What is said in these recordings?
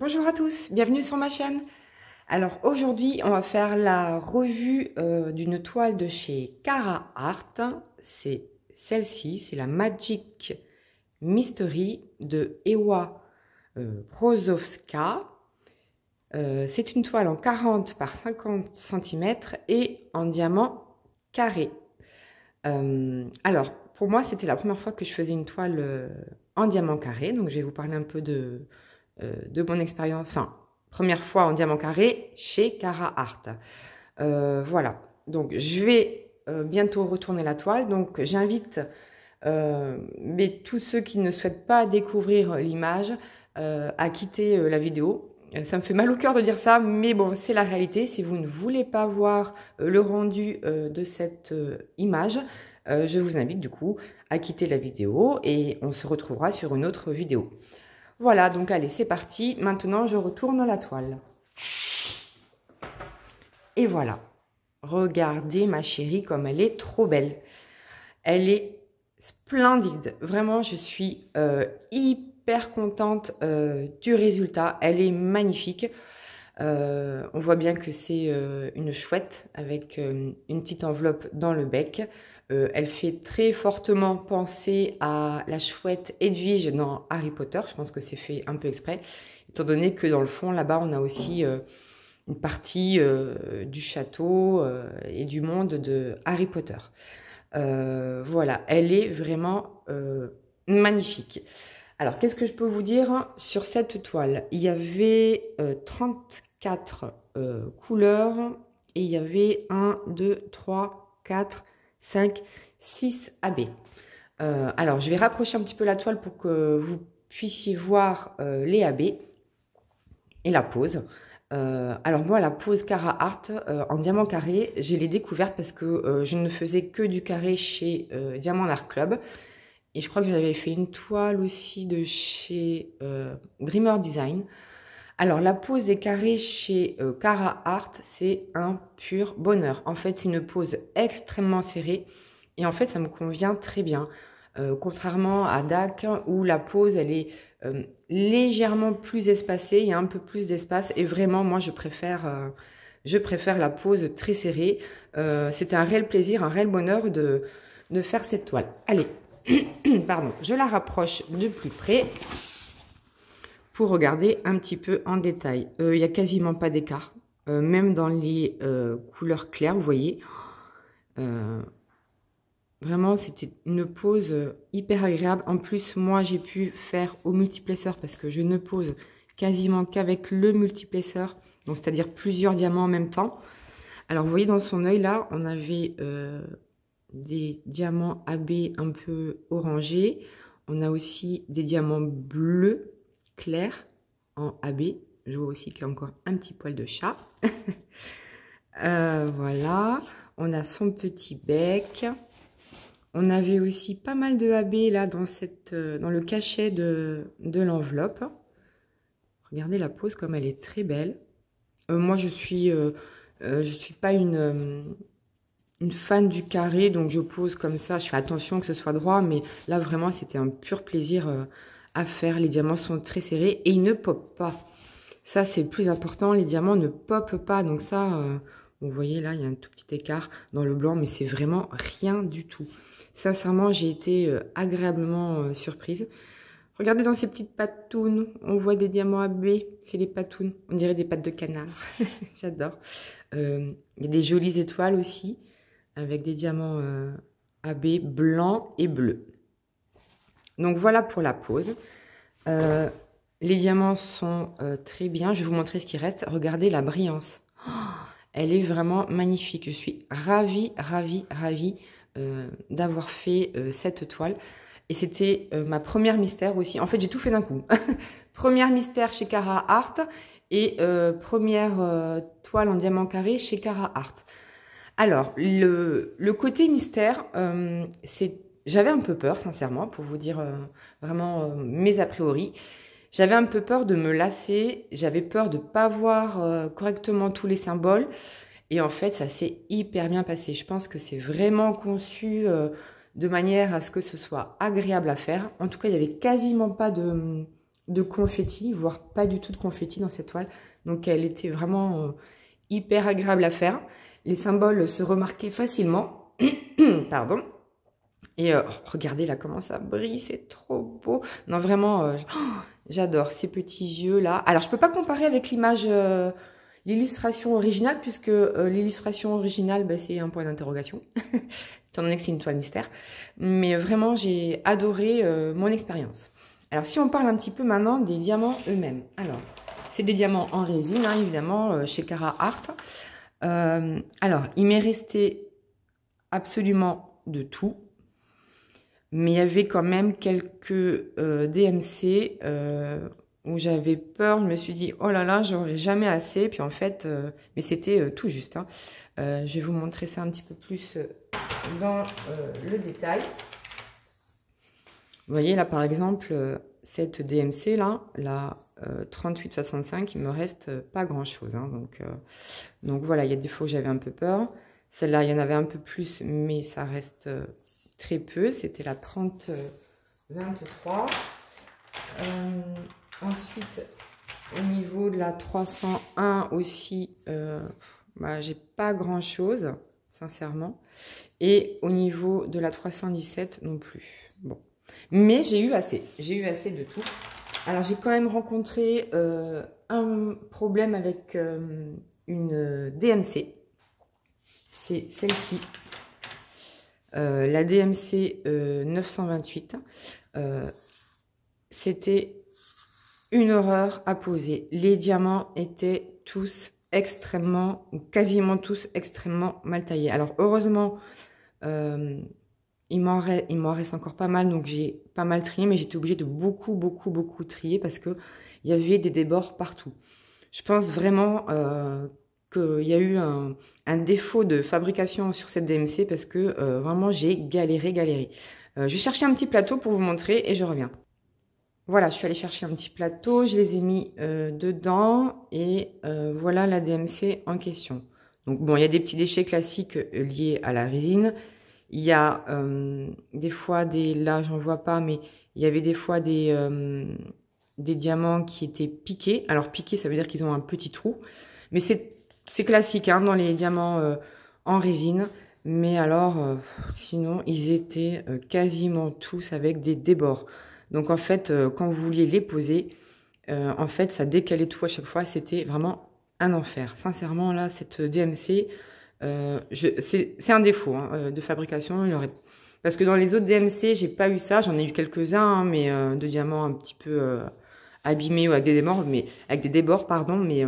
Bonjour à tous, bienvenue sur ma chaîne. Alors aujourd'hui, on va faire la revue d'une toile de chez Cara Art. C'est celle-ci, c'est la Magic Mystery de Ewa Brozowska. C'est une toile en 40 par 50 cm et en diamant carré. Alors, pour moi, c'était la première fois que je faisais une toile en diamant carré. Donc, je vais vous parler un peu de mon expérience. Enfin, première fois en diamant carré chez Cara Art. Voilà. Donc, je vais bientôt retourner la toile. Donc, j'invite mais tous ceux qui ne souhaitent pas découvrir l'image à quitter la vidéo. Ça me fait mal au cœur de dire ça, mais bon, c'est la réalité. Si vous ne voulez pas voir le rendu de cette image, je vous invite du coup à quitter la vidéo et on se retrouvera sur une autre vidéo. Voilà, donc allez, c'est parti. Maintenant, je retourne la toile. Et voilà. Regardez ma chérie comme elle est trop belle. Elle est splendide. Vraiment, je suis hyper contente du résultat. Elle est magnifique. On voit bien que c'est une chouette avec une petite enveloppe dans le bec. Elle fait très fortement penser à la chouette Edwige dans Harry Potter. Je pense que c'est fait un peu exprès, étant donné que dans le fond, là-bas, on a aussi une partie du château et du monde de Harry Potter. Voilà, elle est vraiment magnifique. Alors, qu'est-ce que je peux vous dire sur cette toile? Il y avait 34 couleurs et il y avait 1, 2, 3, 4, 5, 6 AB. Alors, je vais rapprocher un petit peu la toile pour que vous puissiez voir les AB et la pose. Alors moi, la pose Cara Art en diamant carré, je l'ai découverte parce que je ne faisais que du carré chez Diamant Art Club. Et je crois que j'avais fait une toile aussi de chez Dreamer Design. Alors la pose des carrés chez Cara Art, c'est un pur bonheur. En fait, c'est une pose extrêmement serrée. Et en fait, ça me convient très bien. Contrairement à DAC, où la pose, elle est légèrement plus espacée, il y a un peu plus d'espace. Et vraiment, moi, je préfère la pose très serrée. C'était un réel plaisir, un réel bonheur de faire cette toile. Allez, pardon, je la rapproche de plus près pour regarder un petit peu en détail. Il n'y a quasiment pas d'écart, même dans les couleurs claires, vous voyez. Vraiment, c'était une pose hyper agréable. En plus, moi, j'ai pu faire au multiplesseur parce que je ne pose quasiment qu'avec le multiplesseur, donc c'est-à-dire plusieurs diamants en même temps. Alors, vous voyez, dans son œil, là, on avait des diamants AB un peu orangés. On a aussi des diamants bleus clairs en AB. Je vois aussi qu'il y a encore un petit poil de chat. Voilà. On a son petit bec. On avait aussi pas mal de AB là dans le cachet de l'enveloppe. Regardez la pose comme elle est très belle. Moi, je suis pas une fan du carré, donc je pose comme ça. Je fais attention que ce soit droit, mais là vraiment, c'était un pur plaisir à faire. Les diamants sont très serrés et ils ne popent pas. Ça, c'est le plus important. Les diamants ne popent pas. Donc ça, vous voyez là, il y a un tout petit écart dans le blanc, mais c'est vraiment rien du tout. Sincèrement, j'ai été agréablement surprise. Regardez dans ces petites patounes, on voit des diamants AB, c'est les patounes, on dirait des pattes de canard. J'adore. Il y a des jolies étoiles aussi, avec des diamants AB blancs et bleus. Donc voilà pour la pose. Les diamants sont très bien. Je vais vous montrer ce qui reste. Regardez la brillance. Oh, elle est vraiment magnifique. Je suis ravie, ravie, ravie d'avoir fait cette toile. Et c'était ma première mystère aussi. En fait, j'ai tout fait d'un coup. Première mystère chez Cara Art et première toile en diamant carré chez Cara Art. Alors, le côté mystère, j'avais un peu peur, sincèrement, pour vous dire vraiment mes a priori. J'avais un peu peur de me lasser, j'avais peur de ne pas voir correctement tous les symboles. Et en fait, ça s'est hyper bien passé. Je pense que c'est vraiment conçu de manière à ce que ce soit agréable à faire. En tout cas, il n'y avait quasiment pas de confetti, voire pas du tout de confetti dans cette toile. Donc elle était vraiment hyper agréable à faire. Les symboles se remarquaient facilement. Pardon. Et regardez là comment ça brille, c'est trop beau. Non vraiment, j'adore ces petits yeux là. Alors je peux pas comparer avec l'image, l'illustration originale, puisque l'illustration originale, bah, c'est un point d'interrogation, étant donné que c'est une toile mystère. Mais vraiment, j'ai adoré mon expérience. Alors si on parle un petit peu maintenant des diamants eux-mêmes. Alors, c'est des diamants en résine, hein, évidemment, chez Cara Art. Alors, il m'est resté absolument de tout. Mais il y avait quand même quelques DMC où j'avais peur. Je me suis dit, oh là là, j'aurais jamais assez. Puis en fait, mais c'était tout juste. Hein. Je vais vous montrer ça un petit peu plus dans le détail. Vous voyez là, par exemple, cette DMC là, la 3865, il me reste pas grand chose. Hein. Donc voilà, il y a des fois où j'avais un peu peur. Celle-là, il y en avait un peu plus, mais ça reste très peu. C'était la 3023. Ensuite, au niveau de la 301 aussi, bah, j'ai pas grand chose, sincèrement. Et au niveau de la 317 non plus. Bon, mais j'ai eu assez. J'ai eu assez de tout. Alors j'ai quand même rencontré un problème avec une DMC. C'est celle-ci. La DMC 928. C'était une horreur à poser. Les diamants étaient tous extrêmement, ou quasiment tous extrêmement mal taillés. Alors heureusement, il m'en reste encore pas mal, donc j'ai pas mal trié, mais j'étais obligée de beaucoup trier parce que il y avait des débords partout. Je pense vraiment qu'il y a eu un défaut de fabrication sur cette DMC parce que vraiment j'ai galéré. Je vais chercher un petit plateau pour vous montrer et je reviens. Voilà, je suis allée chercher un petit plateau, je les ai mis dedans et voilà la DMC en question. Donc bon, il y a des petits déchets classiques liés à la résine. Il y a des fois là j'en vois pas, mais il y avait des fois des diamants qui étaient piqués. Alors piqués, ça veut dire qu'ils ont un petit trou. Mais c'est classique hein, dans les diamants en résine. Mais alors, sinon, ils étaient quasiment tous avec des débords. Donc en fait, quand vous vouliez les poser, en fait, ça décalait tout à chaque fois. C'était vraiment un enfer. Sincèrement, là, cette DMC, c'est un défaut hein, de fabrication. Parce que dans les autres DMC, j'ai pas eu ça. J'en ai eu quelques-uns, hein, mais de diamants un petit peu abîmés ou avec des débords, pardon. Mais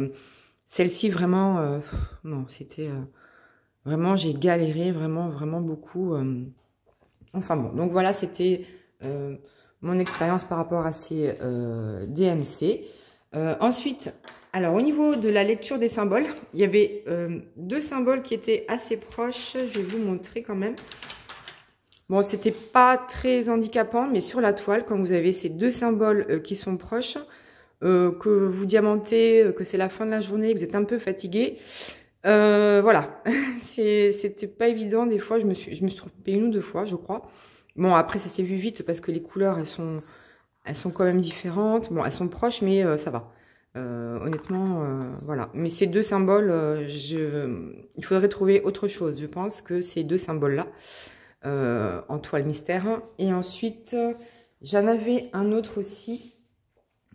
celle-ci, vraiment, non, c'était vraiment, j'ai galéré vraiment beaucoup. Enfin bon, donc voilà, c'était mon expérience par rapport à ces DMC. Ensuite, alors au niveau de la lecture des symboles, il y avait deux symboles qui étaient assez proches. Je vais vous montrer quand même. Bon, c'était pas très handicapant, mais sur la toile, quand vous avez ces deux symboles qui sont proches, que vous diamantez, que c'est la fin de la journée, que vous êtes un peu fatigué, voilà, c'était pas évident. Des fois, je me suis trompée une ou deux fois, je crois. Bon, après, ça s'est vu vite parce que les couleurs, elles sont quand même différentes. Bon, elles sont proches, mais ça va. Honnêtement, voilà. Mais ces deux symboles, il faudrait trouver autre chose. Je pense que ces deux symboles-là, en toile mystère. Et ensuite, j'en avais un autre aussi.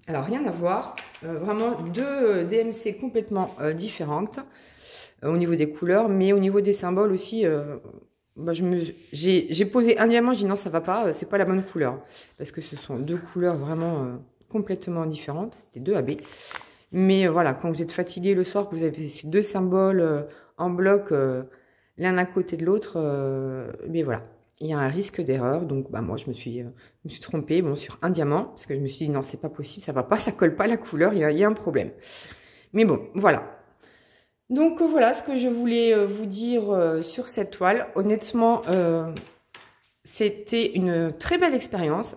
Alors, rien à voir. Vraiment, deux DMC complètement différentes au niveau des couleurs. Mais au niveau des symboles aussi... bah, j'ai posé un diamant, j'ai dit non, ça va pas, c'est pas la bonne couleur. Parce que ce sont deux couleurs vraiment complètement différentes. C'était deux AB. Mais voilà, quand vous êtes fatigué le soir, que vous avez ces deux symboles en bloc, l'un à côté de l'autre, mais voilà, il y a un risque d'erreur. Donc bah, moi, je me suis trompée sur un diamant. Parce que je me suis dit non, c'est pas possible, ça va pas, ça colle pas la couleur, il y a un problème. Mais bon, voilà. Donc voilà ce que je voulais vous dire sur cette toile. Honnêtement, c'était une très belle expérience,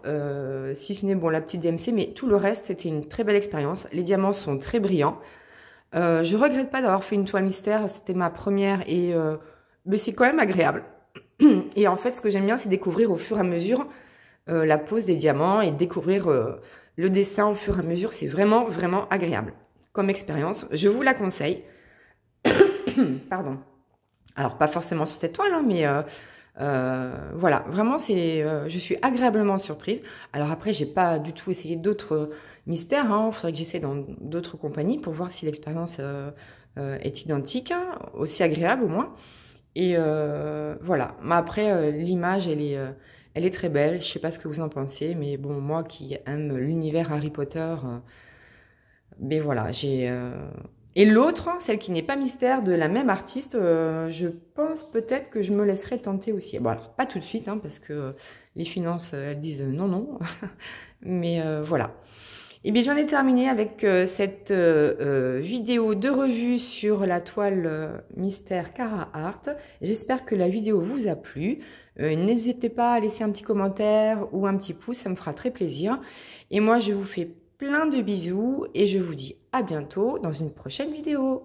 si ce n'est bon la petite DMC, mais tout le reste c'était une très belle expérience. Les diamants sont très brillants. Je regrette pas d'avoir fait une toile mystère, c'était ma première et mais c'est quand même agréable. Et en fait, ce que j'aime bien, c'est découvrir au fur et à mesure la pose des diamants et découvrir le dessin au fur et à mesure. C'est vraiment, vraiment agréable comme expérience. Je vous la conseille. Pardon. Alors, pas forcément sur cette toile, hein, mais voilà, vraiment, je suis agréablement surprise. Alors après, j'ai pas du tout essayé d'autres mystères. Hein. Il faudrait que j'essaie dans d'autres compagnies pour voir si l'expérience est identique, hein, aussi agréable au moins. Et voilà. Mais après, l'image, elle est très belle. Je sais pas ce que vous en pensez, mais bon, moi qui aime l'univers Harry Potter, mais voilà, Et l'autre, celle qui n'est pas mystère, de la même artiste, je pense peut-être que je me laisserai tenter aussi. Bon, alors, pas tout de suite, hein, parce que les finances, elles disent non, non. Mais voilà. Et bien, j'en ai terminé avec cette vidéo de revue sur la toile Mystère Cara Art. J'espère que la vidéo vous a plu. N'hésitez pas à laisser un petit commentaire ou un petit pouce, ça me fera très plaisir. Et moi, je vous fais plein de bisous et je vous dis à bientôt dans une prochaine vidéo.